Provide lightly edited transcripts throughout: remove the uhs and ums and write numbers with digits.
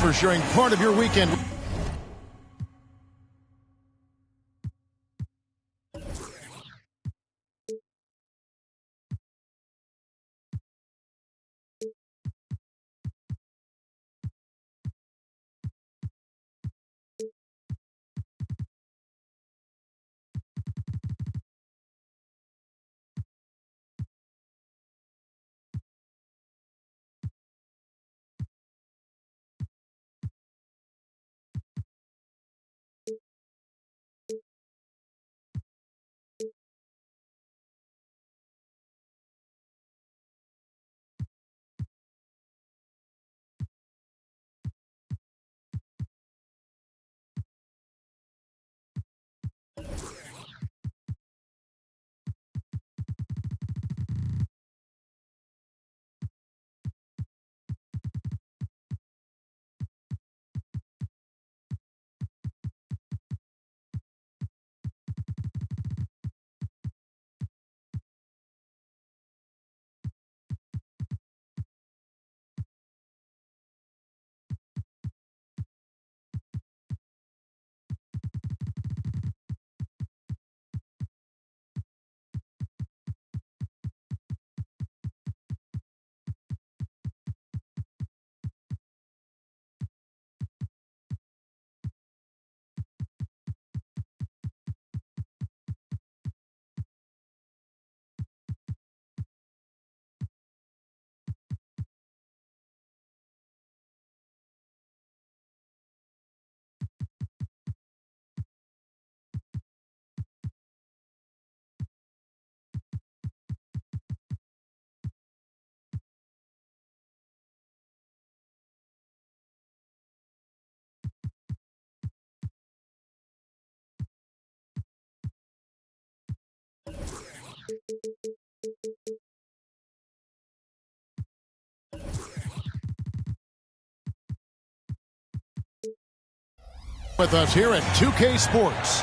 for sharing part of your weekend. With us here at 2K Sports.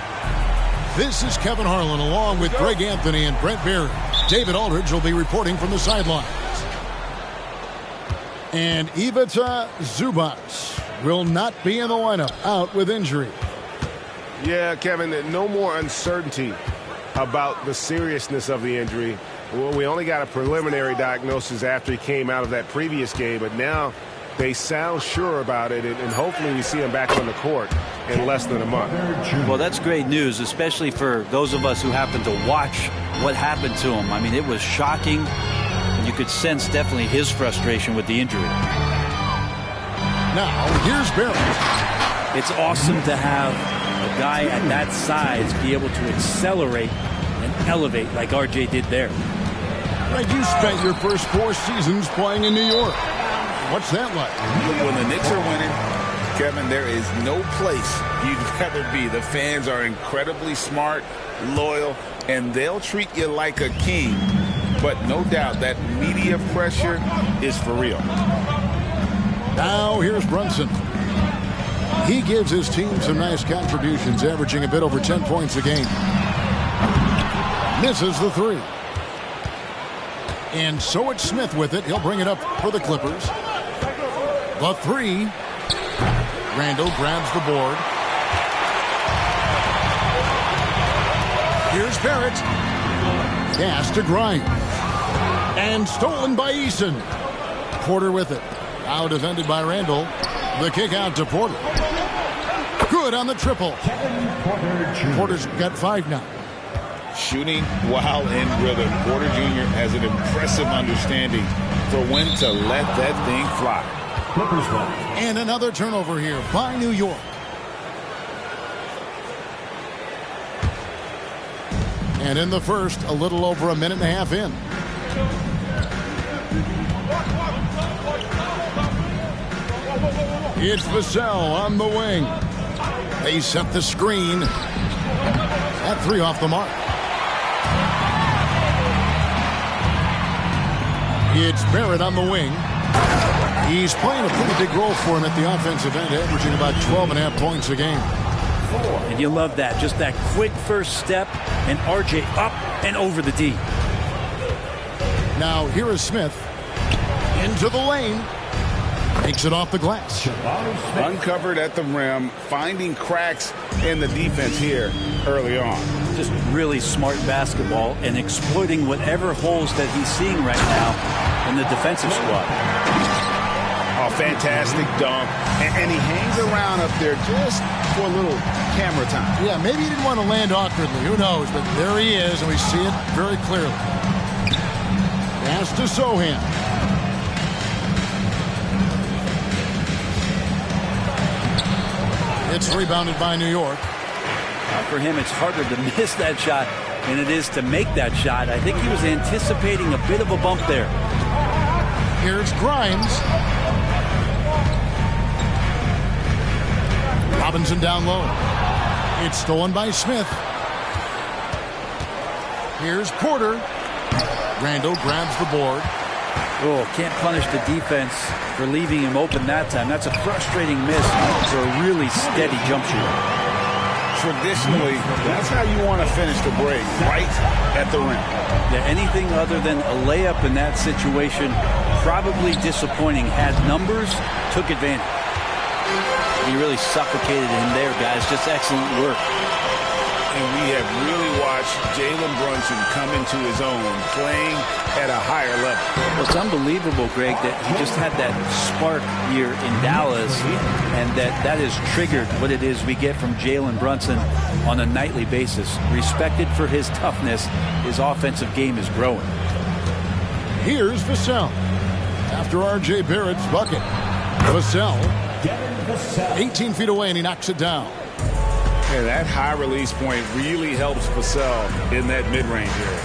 This is Kevin Harlan along with Greg Anthony and Brent Barry. David Aldridge will be reporting from the sidelines. And Ivica Zubac will not be in the lineup, out with injury. Yeah, Kevin, no more uncertainty about the seriousness of the injury. Well, we only got a preliminary diagnosis after he came out of that previous game, but now they sound sure about it, and hopefully we see him back on the court in less than a month. Well, that's great news, especially for those of us who happen to watch what happened to him. I mean, it was shocking. You could sense definitely his frustration with the injury. Now, here's Barry. It's awesome to have a guy at that size be able to accelerate and elevate like RJ did there. Right, you spent your first 4 seasons playing in New York. What's that like? When the Knicks are winning, Kevin, there is no place you'd rather be. The fans are incredibly smart, loyal, and they'll treat you like a king. But no doubt that media pressure is for real. Now here's Brunson. He gives his team some nice contributions, averaging a bit over 10 points a game. Misses the 3. And so it's Smith with it. He'll bring it up for the Clippers. The 3. Randall grabs the board. Here's Barrett. Pass to Grimes. And stolen by Eason. Porter with it. Now defended by Randall. The kick out to Porter. Good on the triple. Porter's got 5 now. Shooting while in rhythm. Porter Jr. has an impressive understanding for when to let that thing fly. And another turnover here by New York. And in the first, a little over a minute and a half in. It's Vassell on the wing. They set the screen. That 3 off the mark. It's Barrett on the wing. He's playing a pretty big role for him at the offensive end, averaging about 12.5 points a game. And you love that. Just that quick first step, and RJ up and over the D. Now here is Smith. Into the lane. Takes it off the glass. Uncovered at the rim, finding cracks in the defense here early on. Just really smart basketball and exploiting whatever holes that he's seeing right now in the defensive squad. A fantastic dunk. And he hangs around up there just for a little camera time. Yeah, maybe he didn't want to land awkwardly. Who knows? But there he is, and we see it very clearly. Pass to Sohan. It's rebounded by New York. For him, it's harder to miss that shot than it is to make that shot. I think he was anticipating a bit of a bump there. Here's Grimes. Robinson down low. It's stolen by Smith. Here's Porter. Randall grabs the board. Oh, can't punish the defense for leaving him open that time. That's a frustrating miss for a really steady jump shooter. Traditionally, that's how you want to finish the break, right at the rim. Yeah, anything other than a layup in that situation, probably disappointing. Had numbers, took advantage. He really suffocated him there, guys. Just excellent work. And we have really watched Jalen Brunson come into his own, playing at a higher level. Well, it's unbelievable, Greg, that he just had that spark here in Dallas, and that has triggered what it is we get from Jalen Brunson on a nightly basis. Respected for his toughness, his offensive game is growing. Here's Vassell. After R.J. Barrett's bucket, Vassell, 18 feet away, and he knocks it down. Yeah, that high release point really helps Vassell in that mid-range area.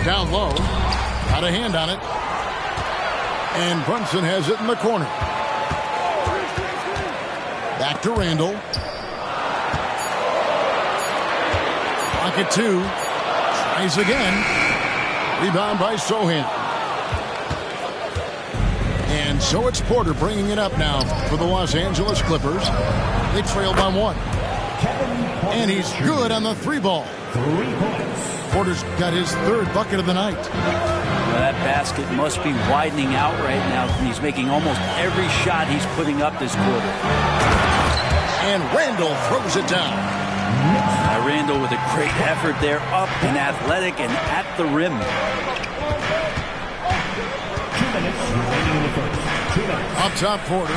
Down low, got a hand on it, and Brunson has it in the corner. Back to Randall. Pocket two, tries again. Rebound by Sohan. And so it's Porter bringing it up now for the Los Angeles Clippers. They trail by one. And he's good on the three ball. Porter's got his third bucket of the night. Well, that basket must be widening out right now. He's making almost every shot he's putting up this quarter. And Randall throws it down. Randall with a great effort there, up and athletic and at the rim. Up top, Porter.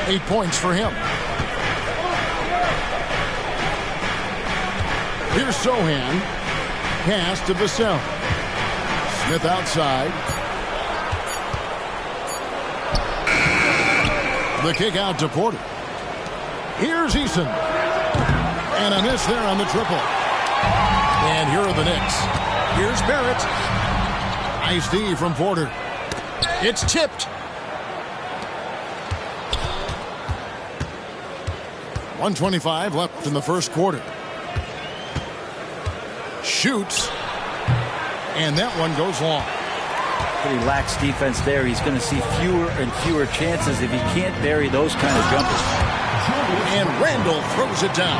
8 points for him. Here's Sohan. Pass to Vassell. Smith outside. The kick out to Porter. Here's Eason. And a miss there on the triple. And here are the Knicks. Here's Barrett. Nice D from Porter. It's tipped. 1:25 left in the first quarter. Shoots. And that one goes long. Pretty lax defense there. He's going to see fewer and fewer chances if he can't bury those kind of jumpers. And Randall throws it down.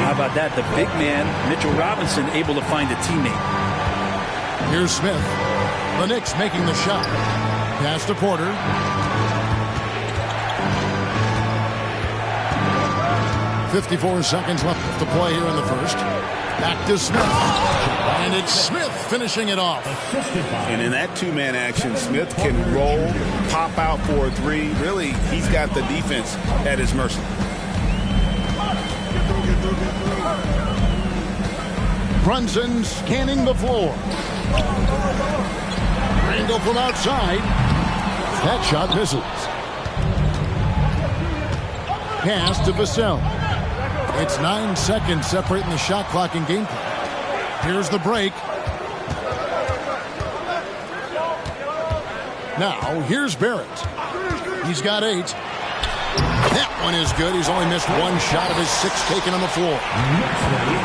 How about that? The big man, Mitchell Robinson, able to find a teammate. Here's Smith. The Knicks making the shot. Pass to Porter. .54 seconds left to play here in the first. Back to Smith. And it's Smith finishing it off. And in that two-man action, Smith can roll, pop out for a three. Really, he's got the defense at his mercy. Brunson scanning the floor. Randall from outside. That shot misses. Pass to Vassell. It's 9 seconds separating the shot clock and game play. Here's the break. Now, here's Barrett. He's got 8. That one is good. He's only missed one shot of his 6 taken on the floor.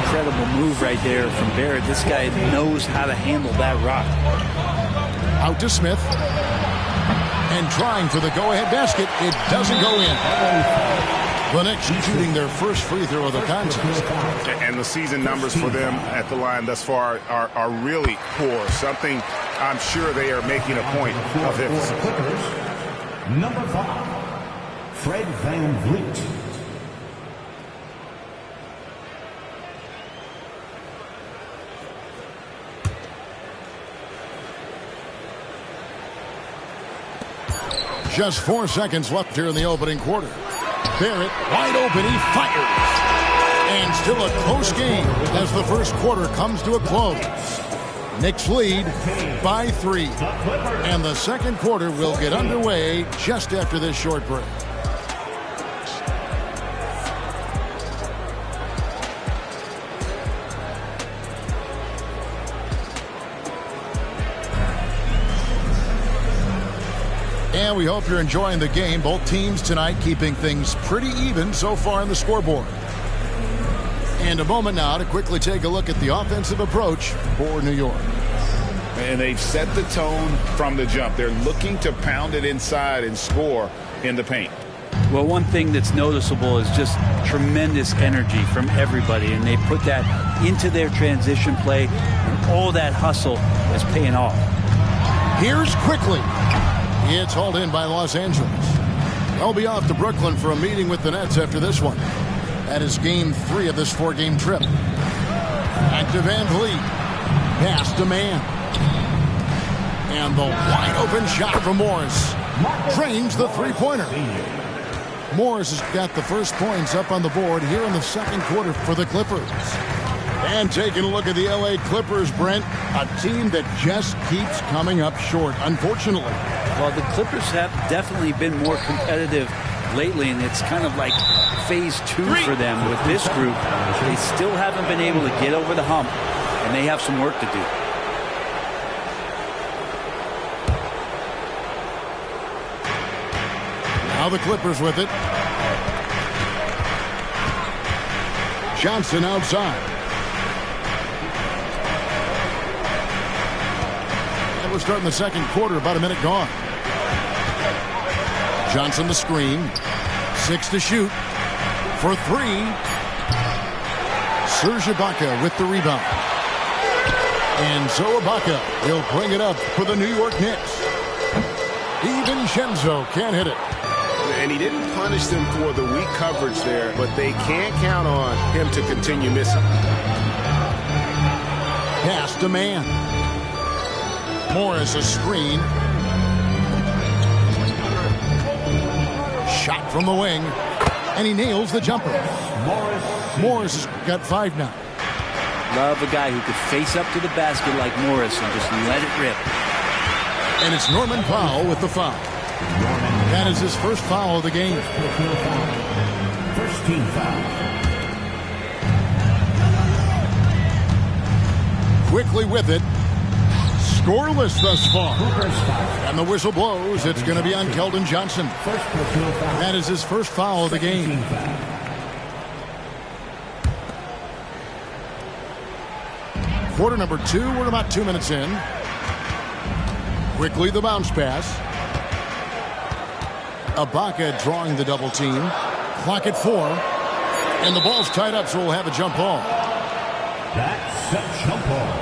Incredible move right there from Barrett. This guy knows how to handle that rock. Out to Smith. And trying for the go-ahead basket. It doesn't go in. The Knicks shooting their first free throw of the contest. And the season numbers for them at the line thus far are really poor. Something I'm sure they are making a point of emphasis. Number 5, Fred VanVleet. Just 4 seconds left here in the opening quarter. Barrett wide open. He fires. And still a close game as the first quarter comes to a close. Knicks lead by 3. And the second quarter will get underway just after this short break. And we hope you're enjoying the game. Both teams tonight keeping things pretty even so far on the scoreboard. And a moment now to quickly take a look at the offensive approach for New York. And they've set the tone from the jump. They're looking to pound it inside and score in the paint. Well, one thing that's noticeable is just tremendous energy from everybody, and they put that into their transition play, and all that hustle is paying off. Here's quickly. It's hauled in by Los Angeles. They'll be off to Brooklyn for a meeting with the Nets after this one. That is game 3 of this 4-game trip. Back to VanVleet. Pass to man. And the wide open shot from Morris. Drains the three-pointer. Morris has got the first points up on the board here in the second quarter for the Clippers. And taking a look at the LA Clippers, Brent, a team that just keeps coming up short, unfortunately. Well, the Clippers have definitely been more competitive lately, and it's kind of like phase 2 for them with this group. They still haven't been able to get over the hump, and they have some work to do. Now the Clippers with it. Johnson outside. And we're starting the second quarter, about a minute gone. Johnson the screen. 6 to shoot. For 3. Serge Ibaka with the rebound. And so Ibaka will bring it up for the New York Knicks. DiVincenzo can't hit it. And he didn't punish them for the weak coverage there, but they can't count on him to continue missing. Pass to man. Morris a screen. Shot from the wing. And he nails the jumper. Morris has got 5 now. Love a guy who could face up to the basket like Morris and just let it rip. And it's Norman Powell with the foul. That is his first foul of the game. First team foul. Quickly with it. Scoreless thus far. And the whistle blows. It's going to be on Keldon Johnson. That is his first foul of the game. Quarter number 2. We're about 2 minutes in. Quickly the bounce pass. Ibaka drawing the double team. Clock at 4. And the ball's tied up, so we'll have a jump ball. That's a jump ball.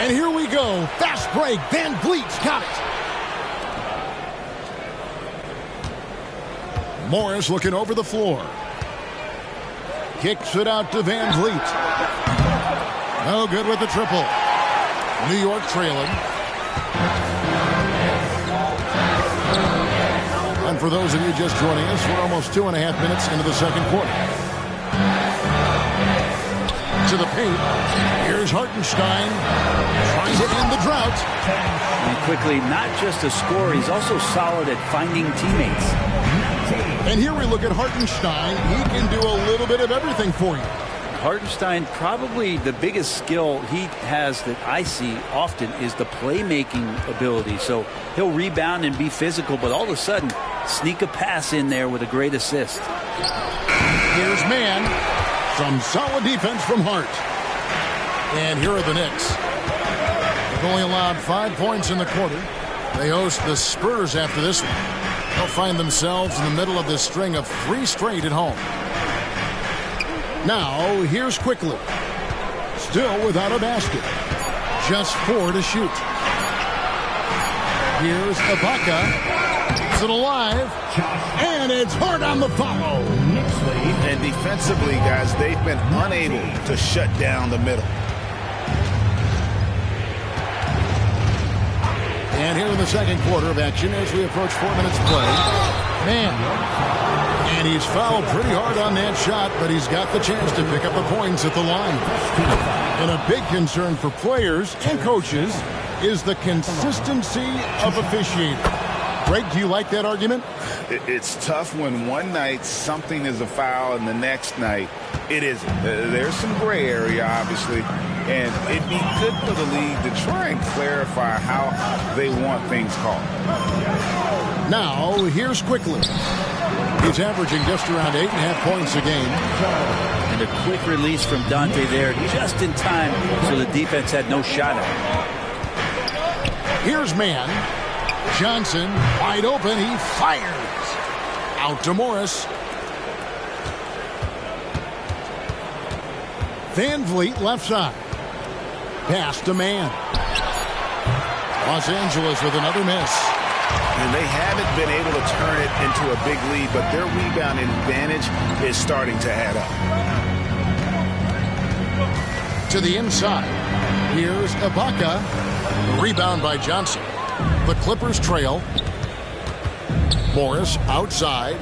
And here we go. Fast break. VanVleet's got it. Morris looking over the floor. Kicks it out to VanVleet. No good with the triple. New York trailing. And for those of you just joining us, we're almost 2.5 minutes into the second quarter. To the paint. Here's Hartenstein trying to end the drought. And quickly, not just a scorer, he's also solid at finding teammates. And here we look at Hartenstein. He can do a little bit of everything for you. Hartenstein, probably the biggest skill he has that I see often is the playmaking ability. So he'll rebound and be physical, but all of a sudden, sneak a pass in there with a great assist. Here's man. Some solid defense from Hart. And here are the Knicks. They've only allowed 5 points in the quarter. They host the Spurs after this one. They'll find themselves in the middle of this string of 3 straight at home. Now, here's Quickly. Still without a basket. Just 4 to shoot. Here's Ibaka. Keeps it alive. And it's hard on the follow. And defensively, guys, they've been unable to shut down the middle. And here in the second quarter of action as we approach 4 minutes play. Man. And he's fouled pretty hard on that shot, but he's got the chance to pick up the points at the line. And a big concern for players and coaches is the consistency of officiating. Greg, do you like that argument? It's tough when one night something is a foul and the next night it isn't. There's some gray area, obviously, and it'd be good for the league to try and clarify how they want things called. Now, here's Quickly. He's averaging just around 8.5 points a game. And a quick release from Dante there just in time so the defense had no shot at him. Here's Mann. Johnson, wide open, he fires. Out to Morris. Van Vliet left side. Pass to Mann. Los Angeles with another miss. And they haven't been able to turn it into a big lead, but their rebound advantage is starting to add up. To the inside. Here's Ibaka. Rebound by Johnson. The Clippers trail. Morris outside.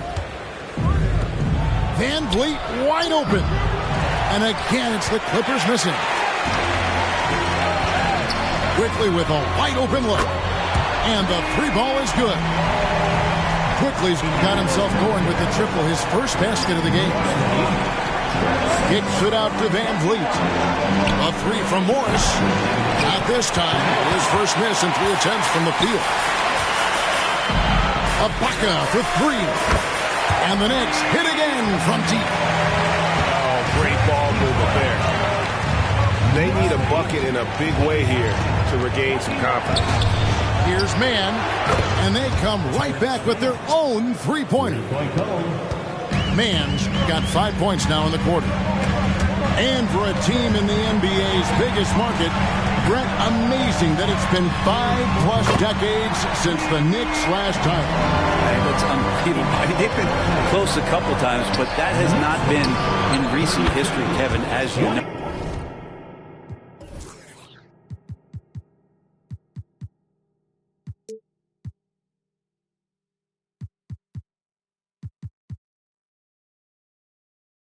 Van Vliet wide open. And again, it's the Clippers missing. Quickly with a wide open look. And the 3 ball is good. Quickly's got himself going with the triple, his first basket of the game. Kicks it out to Van Vliet. A 3 from Morris. Not this time. His first miss in 3 attempts from the field. Ibaka for 3. And the Knicks hit again from deep. Oh, great ball movement there. They need a bucket in a big way here to regain some confidence. Here's Mann, and they come right back with their own 3-pointer. Mann's got 5 points now in the quarter. And for a team in the NBA's biggest market, Brett, amazing that it's been 5+ decades since the Knicks last time. That's unbelievable. I mean, they've been close a couple times, but that has not been in recent history, Kevin, as you know.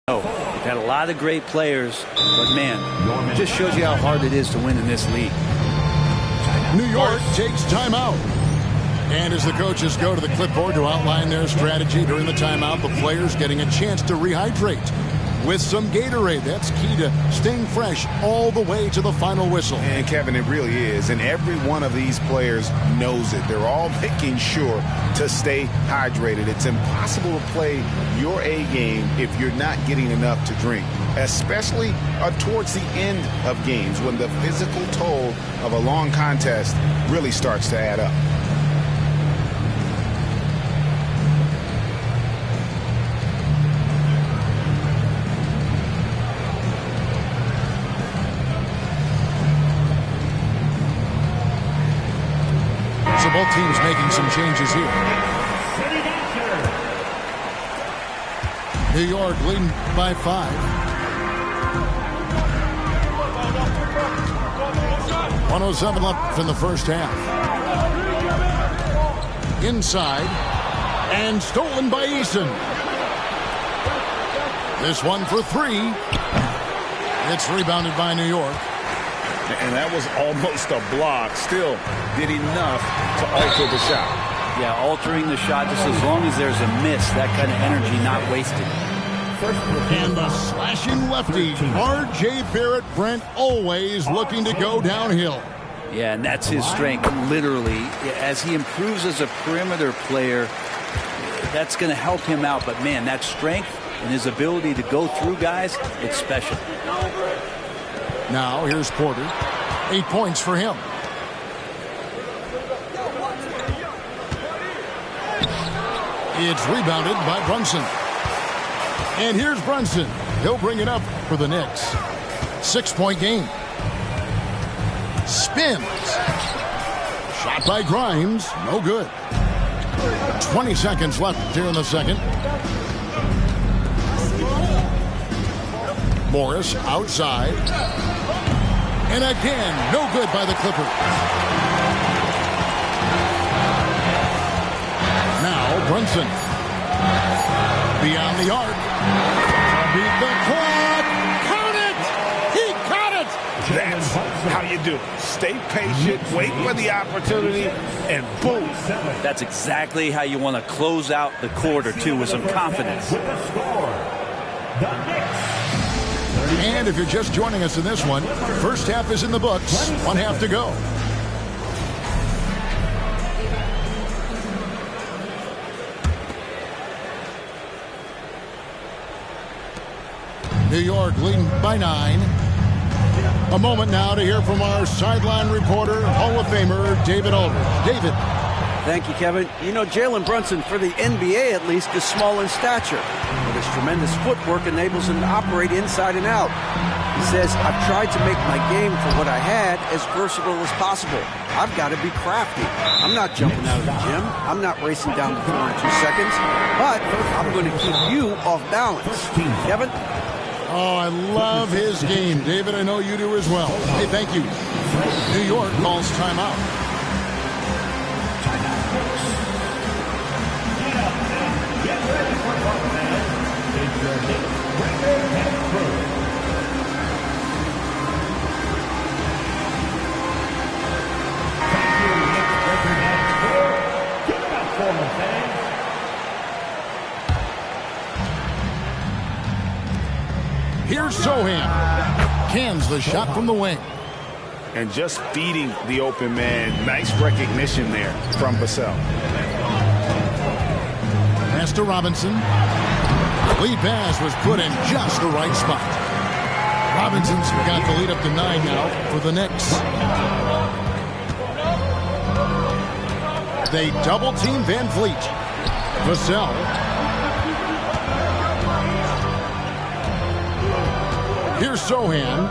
We've had a lot of great players, but man, it just shows you how hard it is to win in this league. New York takes timeout. And as the coaches go to the clipboard to outline their strategy during the timeout, the players getting a chance to rehydrate with some Gatorade. That's key to staying fresh all the way to the final whistle. And Kevin, it really is. And every one of these players knows it. They're all making sure to stay hydrated. It's impossible to play your A game if you're not getting enough to drink, especially towards the end of games when the physical toll of a long contest really starts to add up. So both teams making some changes here. New York leading by 5. 107 left in the first half. Inside. And stolen by Eason. This one for 3. It's rebounded by New York. And that was almost a block. Still did enough to alter the shot. Yeah, altering the shot just as long as there's a miss, that kind of energy not wasted. And the slashing lefty, R.J. Barrett. Brent always looking to go downhill. Yeah, and that's his strength, literally. As he improves as a perimeter player, that's going to help him out. But, man, that strength and his ability to go through guys, it's special. Now, here's Porter. 8 points for him. It's rebounded by Brunson. And here's Brunson. He'll bring it up for the Knicks. 6-point game. Spins. Shot by Grimes. No good. 20 seconds left here in the second. Morris outside. And again, no good by the Clippers. Now Brunson. Beyond the arc. Beat the clock. Count it! He caught it! That's how you do it. Stay patient, wait for the opportunity, and boom. That's exactly how you want to close out the quarter, too, with some confidence. With the score, the Knicks. And if you're just joining us in this one, first half is in the books. One half to go. New York leading by 9. A moment now to hear from our sideline reporter, Hall of Famer David Aldridge. David. Thank you, Kevin. You know, Jalen Brunson, for the NBA at least, is small in stature, but his tremendous footwork enables him to operate inside and out. He says, I've tried to make my game for what I had as versatile as possible. I've got to be crafty. I'm not jumping out of the gym. I'm not racing down the floor in 2 seconds, but I'm going to keep you off balance. Kevin? Oh, I love his game. David, I know you do as well. Hey, thank you. New York calls timeout. Get ready for fun, fans. It's your Knicks regular head crew. Thank you, Knicks regular head crew. Give it up for them, fans. Here's Sohan. Cans the shot from the wing. And just feeding the open man. Nice recognition there from Vassell. Pass to Robinson. Lead pass was put in just the right spot. Robinson's got the lead up to 9 now for the Knicks. They double team Van Vliet. Vassell. Here's Sohan.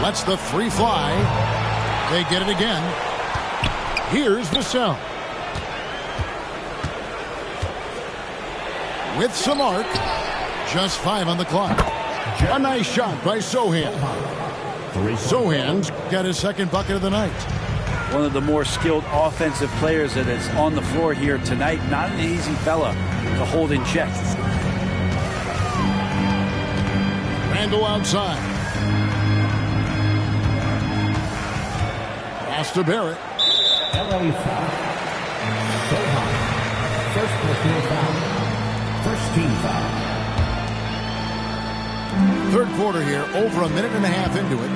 Lets the 3 fly. They get it again. Here's Vassell. With some arc. Just 5 on the clock. A nice shot by Sohan. Sohan's got his second bucket of the night. One of the more skilled offensive players that is on the floor here tonight. Not an easy fella to hold in check. Randall outside. Pass to Barrett. LA foul. So high. First personal foul. First team foul. Third quarter here, over a minute and a half into it.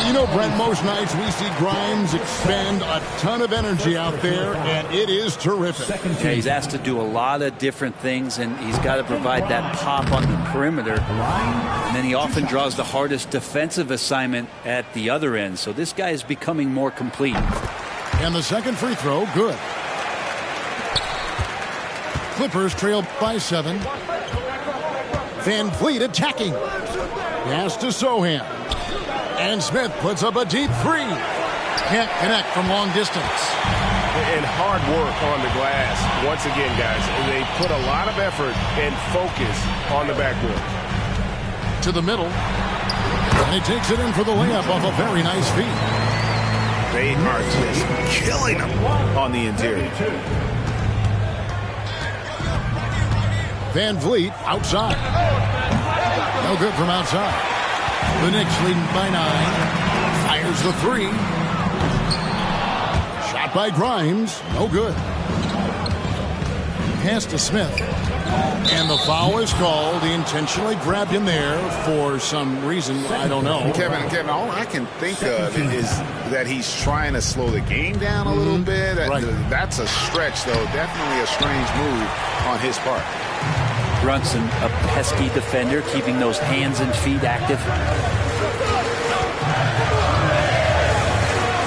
You know, Brent, most nights we see Grimes expend a ton of energy out there, and it is terrific. Yeah, he's asked to do a lot of different things, and he's got to provide that pop on the perimeter. And then he often draws the hardest defensive assignment at the other end. So this guy is becoming more complete. And the second free throw, good. Clippers trail by 7. Van Vliet attacking. Pass to Sohan. And Smith puts up a deep 3. Can't connect from long distance. And hard work on the glass. Once again, guys, they put a lot of effort and focus on the backboard. To the middle. And he takes it in for the layup off a very nice feed. They are just killing them on the interior. Van Vliet outside. No good from outside. The Knicks leading by 9. Fires the 3. Shot by Grimes. No good. Pass to Smith. And the foul is called. He intentionally grabbed him there for some reason. I don't know. Kevin, all I can think of is that he's trying to slow the game down a little bit. Right. That's a stretch, though. Definitely a strange move on his part. Brunson, a pesky defender, keeping those hands and feet active.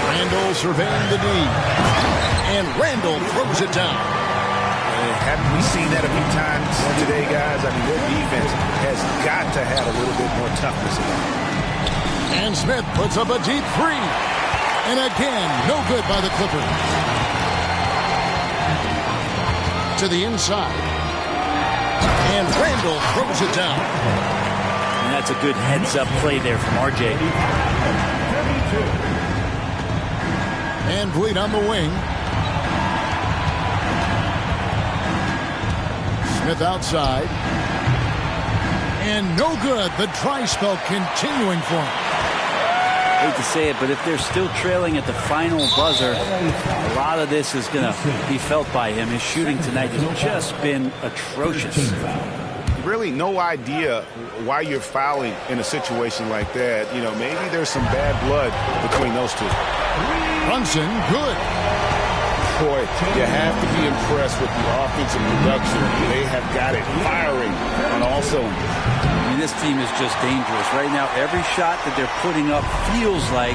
Randall surveying the D. And Randall throws it down. Haven't we seen that a few times today, guys? I mean, their defense has got to have a little bit more toughness in it. And Smith puts up a deep three. And again, no good by the Clippers. To the inside. And Randall throws it down. And that's a good heads-up play there from RJ. And Vliet on the wing. Smith outside. And no good. The dry spell continuing for him. Hate to say it, but if they're still trailing at the final buzzer, a lot of this is going to be felt by him. His shooting tonight has just been atrocious. Really no idea why you're fouling in a situation like that. You know, maybe there's some bad blood between those two. Brunson, good. Boy, you have to be impressed with the offensive production. They have got it firing on all cylinders. I mean, this team is just dangerous. Right now, every shot that they're putting up feels like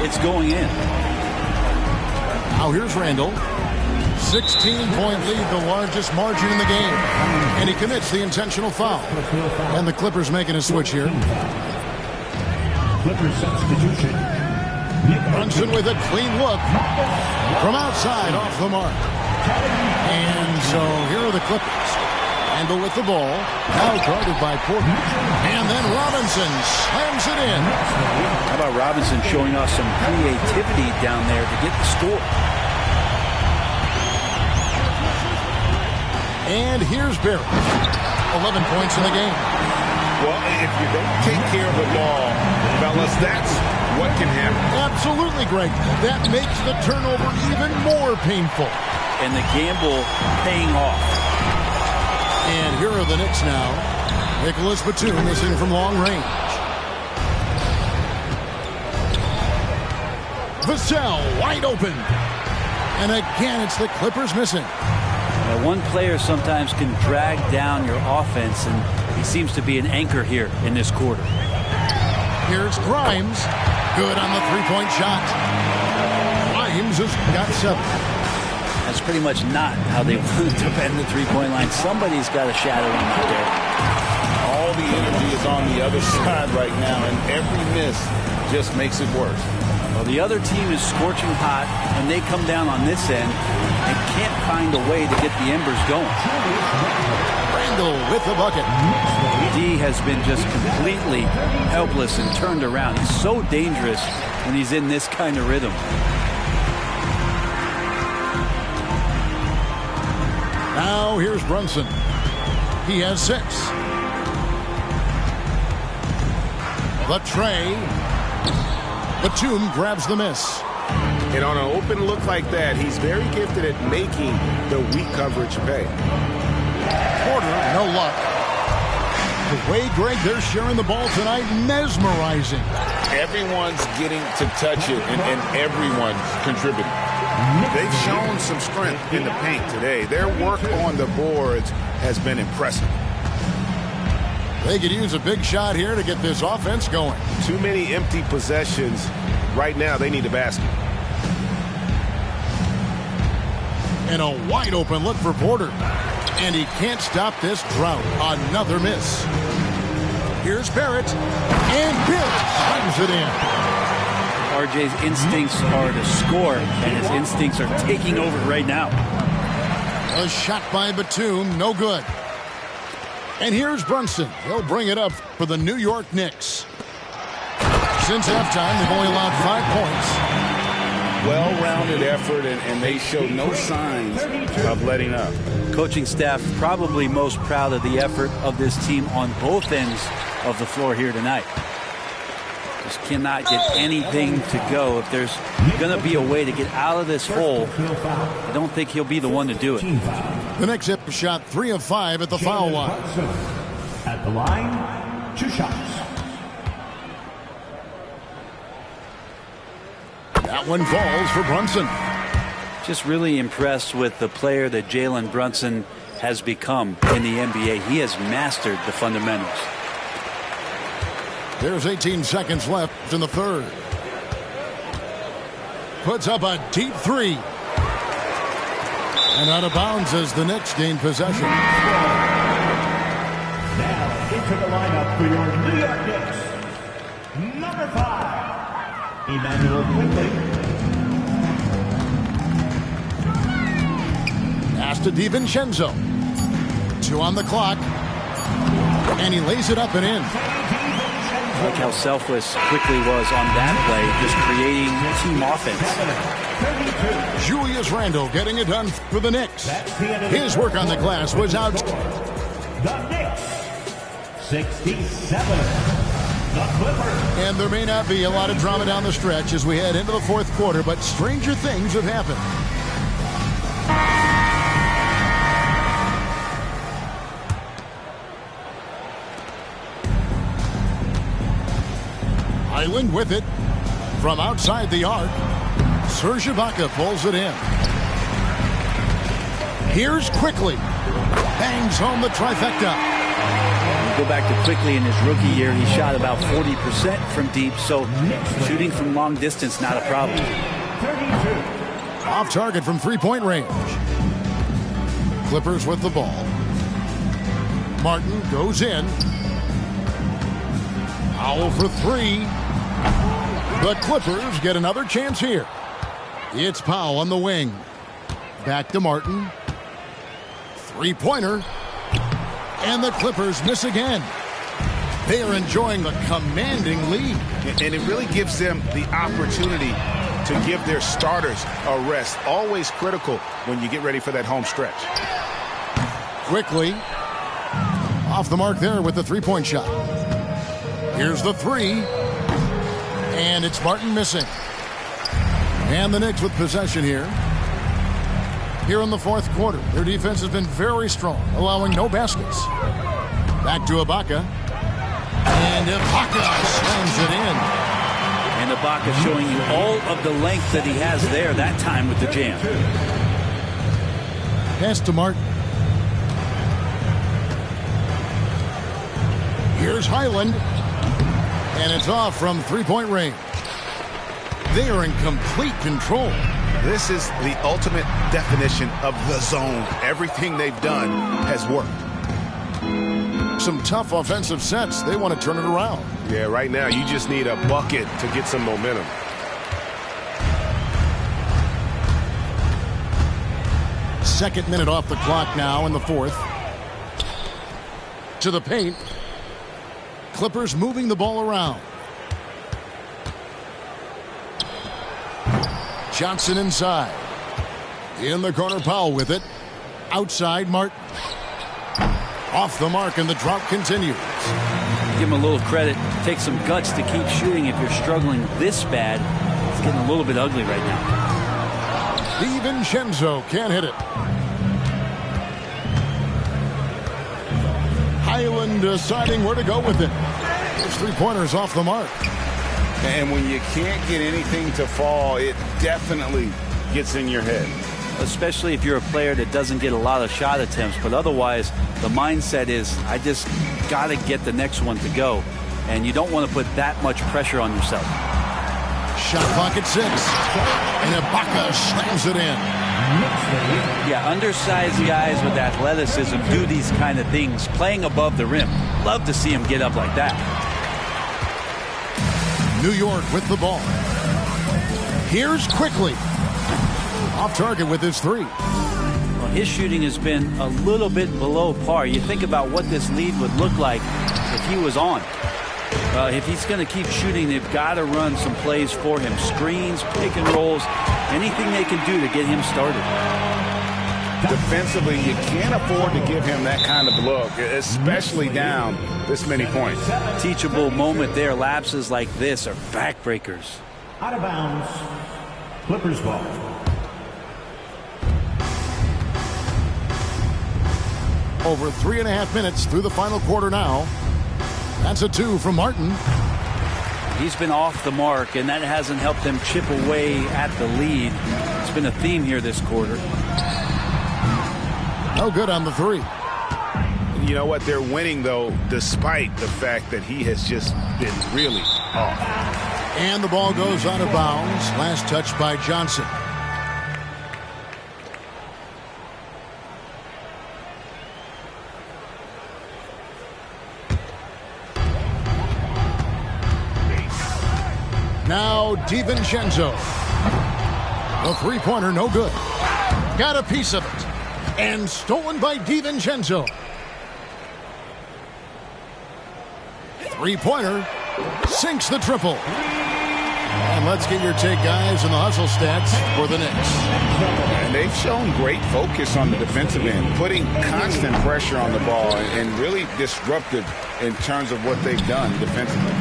it's going in. Now here's Randall. 16-point lead, the largest margin in the game. And he commits the intentional foul. And the Clippers making a switch here. Clippers substitution. Brunson with a clean look. From outside, off the mark. And so here are the Clippers. Randall with the ball. Now guarded by Porter. And then Robinson slams it in. How about Robinson showing off some creativity down there to get the score? And here's Barrett. 11 points in the game. Well, if you don't take care of the ball, fellas, that's what can happen. Absolutely, Greg. That makes the turnover even more painful. And the gamble paying off. And here are the Knicks now. Nicholas Batum missing from long range. Vassell wide open. And again, it's the Clippers missing. Now, one player sometimes can drag down your offense, and he seems to be an anchor here in this quarter. Here's Grimes. Good on the three-point shot. Grimes has got 7. That's pretty much not how they want to bend the three-point line. Somebody's got to shadow him out there. All the energy is on the other side right now, and every miss just makes it worse. Well, the other team is scorching hot, and they come down on this end and can't find a way to get the embers going. Randall with the bucket. D has been just completely helpless and turned around. He's so dangerous when he's in this kind of rhythm. Now here's Brunson. He has 6. The tray. Batum grabs the miss. And on an open look like that, he's very gifted at making the weak coverage pay. Porter, no luck. The way, Greg, they're sharing the ball tonight, mesmerizing. Everyone's getting to touch it, and everyone's contributing. They've shown some strength in the paint today. Their work on the boards has been impressive. They could use a big shot here to get this offense going. Too many empty possessions. Right now, they need a basket. And a wide open look for Porter. And he can't stop this drought. Another miss. Here's Barrett. And Barrett slams it in. RJ's instincts are to score, and his instincts are taking over right now. A shot by Batum, no good. And here's Brunson. He'll bring it up for the New York Knicks. Since halftime, they've only allowed 5 points. Well-rounded effort, and they show no signs of letting up. Coaching staff probably most proud of the effort of this team on both ends of the floor here tonight. Just cannot get anything to go. If there's going to be a way to get out of this hole, I don't think he'll be the one to do it. The Knicks have shot 3 of 5 at the foul line. At the line, 2 shots. That one falls for Brunson. Just really impressed with the player that Jalen Brunson has become in the NBA. He has mastered the fundamentals. There's 18 seconds left in the third. Puts up a deep 3. And out of bounds as the Knicks gain possession. Now into the lineup for your New York Knicks. Number 5, Emmanuel Quickly. Pass to DiVincenzo. 2 on the clock. And he lays it up and in. Look how selfless Quickly was on that play, just creating team offense. Julius Randle getting it done for the Knicks. His work on the glass was out. The Knicks, 67. The Clippers. And there may not be a lot of drama down the stretch as we head into the fourth quarter, but stranger things have happened. Island with it from outside the arc. Serge Ibaka pulls it in. Here's Quickly. Bangs home the trifecta. Go back to Quickly in his rookie year. He shot about 40% from deep, so shooting from long distance, not a problem. 32. Off target from three-point range. Clippers with the ball. Martin goes in. Foul for 3. The Clippers get another chance here. It's Powell on the wing. Back to Martin. Three-pointer. And the Clippers miss again. They are enjoying the commanding lead. And it really gives them the opportunity to give their starters a rest. Always critical when you get ready for that home stretch. Quickly. Off the mark there with the three-point shot. Here's the 3. And it's Martin missing. And the Knicks with possession here. Here in the fourth quarter, their defense has been very strong, allowing no baskets. Back to Ibaka. And Ibaka slams it in. And Ibaka showing you all of the length that he has there that time with the jam. Pass to Martin. Here's Highland. And it's off from three-point range. They are in complete control. This is the ultimate definition of the zone. Everything they've done has worked. Some tough offensive sets. They want to turn it around. Yeah, right now you just need a bucket to get some momentum. Second minute off the clock now in the fourth. To the paint. Clippers moving the ball around. Johnson inside. In the corner, Powell with it. Outside, Martin. Off the mark, and the drought continues. Give him a little credit. Take some guts to keep shooting if you're struggling this bad. It's getting a little bit ugly right now. DiVincenzo can't hit it. Highland deciding where to go with it. His three-pointer's off the mark. And when you can't get anything to fall, it definitely gets in your head. Especially if you're a player that doesn't get a lot of shot attempts. But otherwise, the mindset is, I just got to get the next one to go. And you don't want to put that much pressure on yourself. Shot clock at 6. And Ibaka slams it in. Yeah, undersized guys with athleticism do these kind of things, playing above the rim. Love to see him get up like that. New York with the ball. Here's Quickly. Off target with his 3. Well, his shooting has been a little bit below par. You think about what this lead would look like if he was on. If he's going to keep shooting, they've got to run some plays for him. Screens, pick and rolls, anything they can do to get him started. Defensively, you can't afford to give him that kind of look, especially down this many points. Teachable moment there. Lapses like this are backbreakers. Out of bounds. Clippers ball. Over 3.5 minutes through the final quarter now. That's a 2 from Martin. He's been off the mark, and that hasn't helped them chip away at the lead. It's been a theme here this quarter. No good on the 3. You know what? They're winning, though, despite the fact that he has just been really off. And the ball goes out of bounds. Last touch by Johnson. Now DiVincenzo. The three-pointer, no good. Got a piece of it. And stolen by DiVincenzo. Three-pointer. Sinks the triple. And let's get your take, guys, on the hustle stats for the Knicks. And they've shown great focus on the defensive end, putting constant pressure on the ball and really disruptive in terms of what they've done defensively.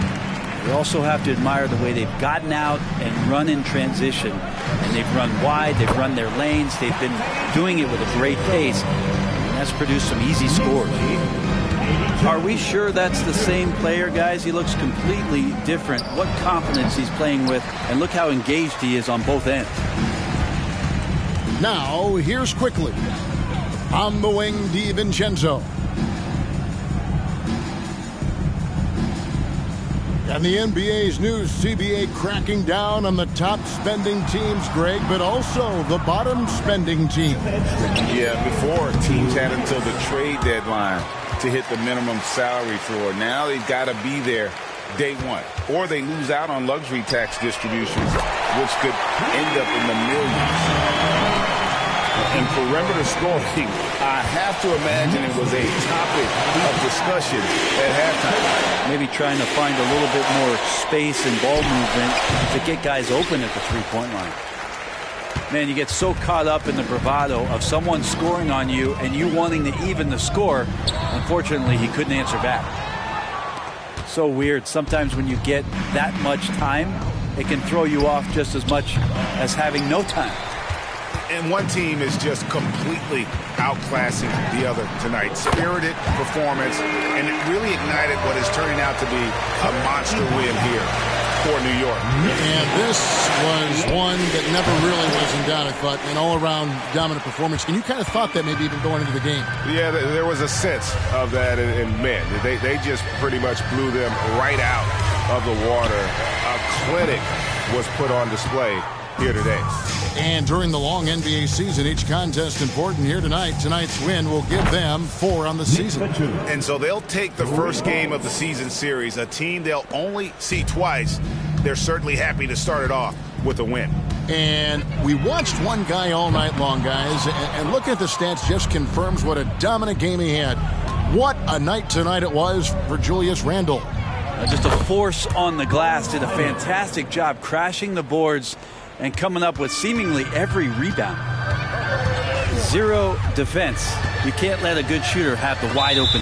You also have to admire the way they've gotten out and run in transition. And they've run wide, they've run their lanes, they've been doing it with a great pace. And that's produced some easy scores. Are we sure that's the same player, guys? He looks completely different. What confidence he's playing with, and look how engaged he is on both ends. Now, here's quickly. On the wing, DiVincenzo. And the NBA's new CBA cracking down on the top spending teams, Greg, but also the bottom spending team. Yeah, before teams had until the trade deadline to hit the minimum salary floor. Now they've got to be there day one, or they lose out on luxury tax distributions, which could end up in the millions. And perimeter scoring, I have to imagine it was a topic of discussion at halftime. Maybe trying to find a little bit more space and ball movement to get guys open at the three-point line. Man, you get so caught up in the bravado of someone scoring on you and you wanting to even the score. Unfortunately, he couldn't answer back. So weird. Sometimes when you get that much time, it can throw you off just as much as having no time. And one team is just completely outclassing the other tonight. Spirited performance, and it really ignited what is turning out to be a monster win here for New York. And this was one that never really was in doubt, I thought, an all-around dominant performance. And you kind of thought that maybe even going into the game. Yeah, there was a sense of that, and man, they just pretty much blew them right out of the water. A clinic was put on display here today. And during the long NBA season, each contest important here tonight. Tonight's win will give them 4 on the season. And so they'll take the first game of the season series, a team they'll only see twice. They're certainly happy to start it off with a win. And we watched one guy all night long, guys, and looking at the stats just confirms what a dominant game he had. What a night tonight it was for Julius Randle. Just a force on the glass, did a fantastic job crashing the boards and coming up with seemingly every rebound. 0 defense. You can't let a good shooter have the wide open